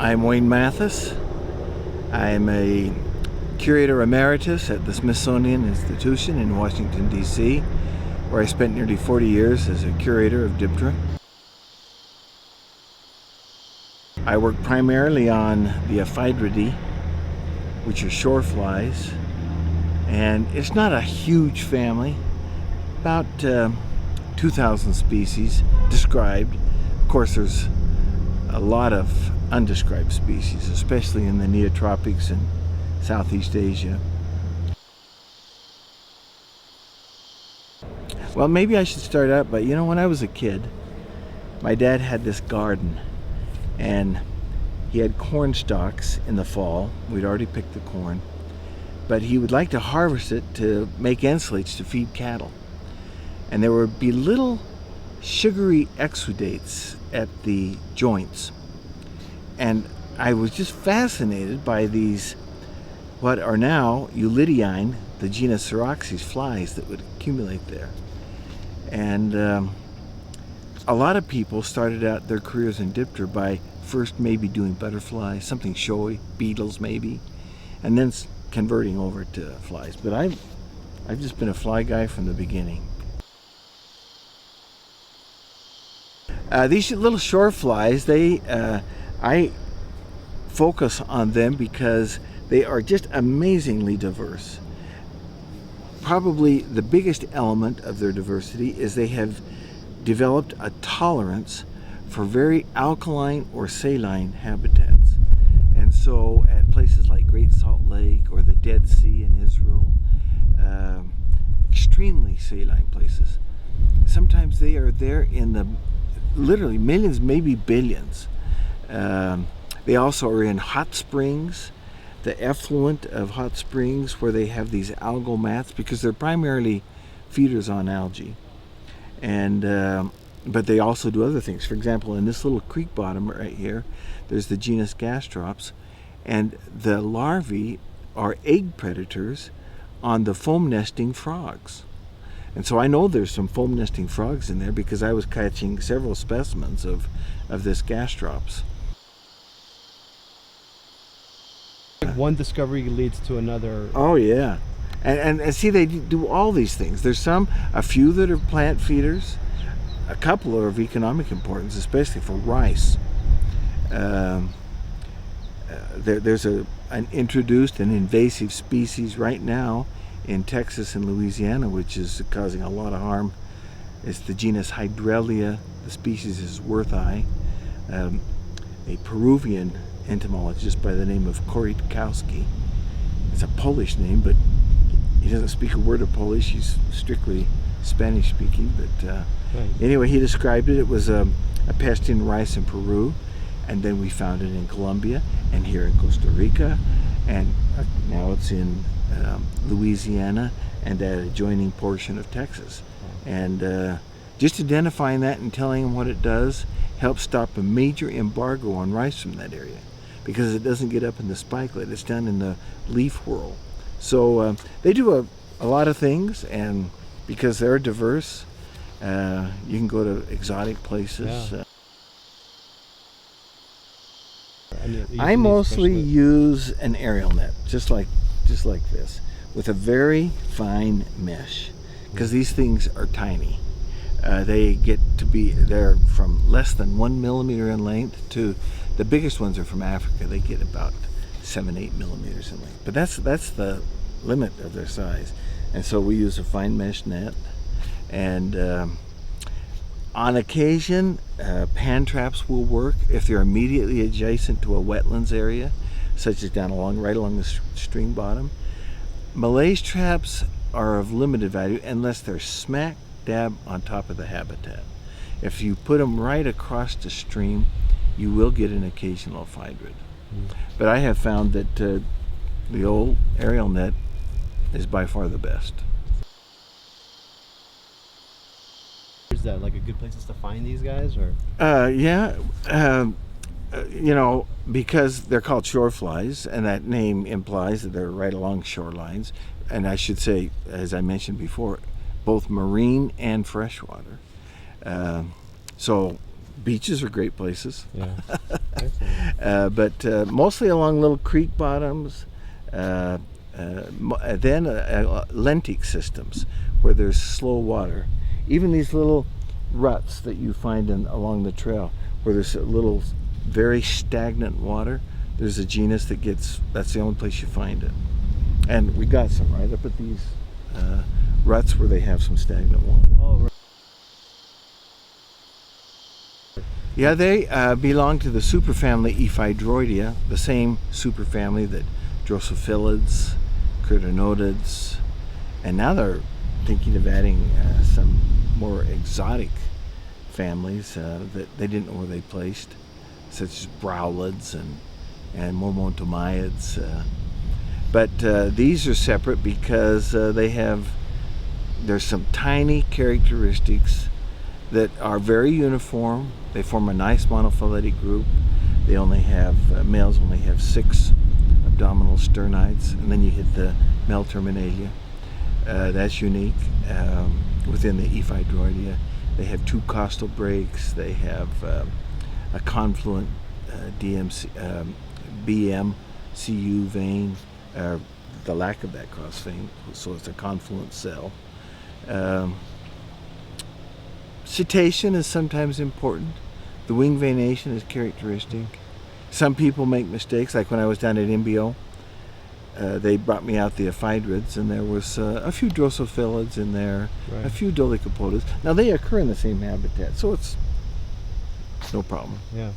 I'm Wayne Mathis. I'm a curator emeritus at the Smithsonian Institution in Washington, D.C., where I spent nearly 40 years as a curator of Diptera. I work primarily on the Ephydridae, which are shore flies, and it's not a huge family, about 2,000 species described. Of course, there's a lot of undescribed species, especially in the neotropics and Southeast Asia. Well, maybe I should start out by, when I was a kid, my dad had this garden, and he had corn stalks in the fall. We'd already picked the corn, but he would like to harvest it to make ensilates to feed cattle. And there would be little sugary exudates at the joints. And I was just fascinated by these, what are now Eulidiine, the genus Zurqui flies that would accumulate there. And a lot of people started out their careers in Diptera by first maybe doing butterflies, something showy, beetles maybe, and then converting over to flies. But I've just been a fly guy from the beginning. These little shore flies, I focus on them because they are just amazingly diverse. Probably the biggest element of their diversity is they have developed a tolerance for very alkaline or saline habitats. And so at places like Great Salt Lake or the Dead Sea in Israel, extremely saline places, sometimes they are there in the literally millions, maybe billions. They also are in hot springs, the effluent of hot springs where they have these algal mats, because they're primarily feeders on algae. And but they also do other things. For example, in this little creek bottom right here, there's the genus Gastrops, and the larvae are egg predators on the foam nesting frogs. And so I know there's some foam nesting frogs in there because I was catching several specimens of this Gastrops. One discovery leads to another. Oh yeah, and see, they do all these things. There's a few that are plant feeders, a couple are of economic importance, especially for rice. There's an introduced and invasive species right now in Texas and Louisiana, which is causing a lot of harm. It's the genus Hydrelia. The species is Zurqui. A Peruvian entomologist by the name of Korytkowski. It's a Polish name, but he doesn't speak a word of Polish. He's strictly Spanish speaking. But Right. Anyway, he described it. It was a pest in rice in Peru, and then we found it in Colombia and here in Costa Rica, and now it's in Louisiana and that adjoining portion of Texas. And just identifying that and telling them what it does helps stop a major embargo on rice from that area, because it doesn't get up in the spikelet, it's down in the leaf whorl. So they do a lot of things, and because they're diverse, you can go to exotic places. Yeah. I mostly use an aerial net, just like this, with a very fine mesh, because these things are tiny. They get to be, they're from less than 1 millimeter in length to the biggest ones are from Africa. They get about 7-8 millimeters in length, but that's the limit of their size. And so we use a fine mesh net, and on occasion pan traps will work if they're immediately adjacent to a wetlands area, such as right along the stream bottom. Malaise traps are of limited value unless they're smack dab on top of the habitat. If you put them right across the stream, you will get an occasional Ephydrid. But I have found that the old aerial net is by far the best. Is that like a good places to find these guys, or? Yeah, because they're called shore flies, and that name implies that they're right along shorelines. And I should say, as I mentioned before, both marine and freshwater. So Beaches are great places. Yeah. Excellent. But mostly along little creek bottoms, then lentic systems where there's slow water. Even these little ruts that you find along the trail where there's a little very stagnant water, there's a genus that's the only place you find it. And we got some right up at these ruts where they have some stagnant water. Oh, right. Yeah, they belong to the superfamily Ephydridae, the same superfamily that Drosophilids, Criternodids, and now they're thinking of adding some more exotic families that they didn't know where they placed, such as Browlids and Mormontomiids. But these are separate because there's some tiny characteristics that are very uniform. They form a nice monophyletic group. They only have, males only have 6 abdominal sternites, and then you hit the male terminalia. That's unique within the Ephydridae. They have 2 costal breaks. They have a confluent BMCU vein, the lack of that cross vein, so it's a confluent cell. Citation is sometimes important. The wing venation is characteristic. Some people make mistakes, like when I was down at MBO, they brought me out the Ephydrids, and there was a few Drosophilids in there, Right. a few Dolichopodas. Now they occur in the same habitat, so it's no problem. Yeah.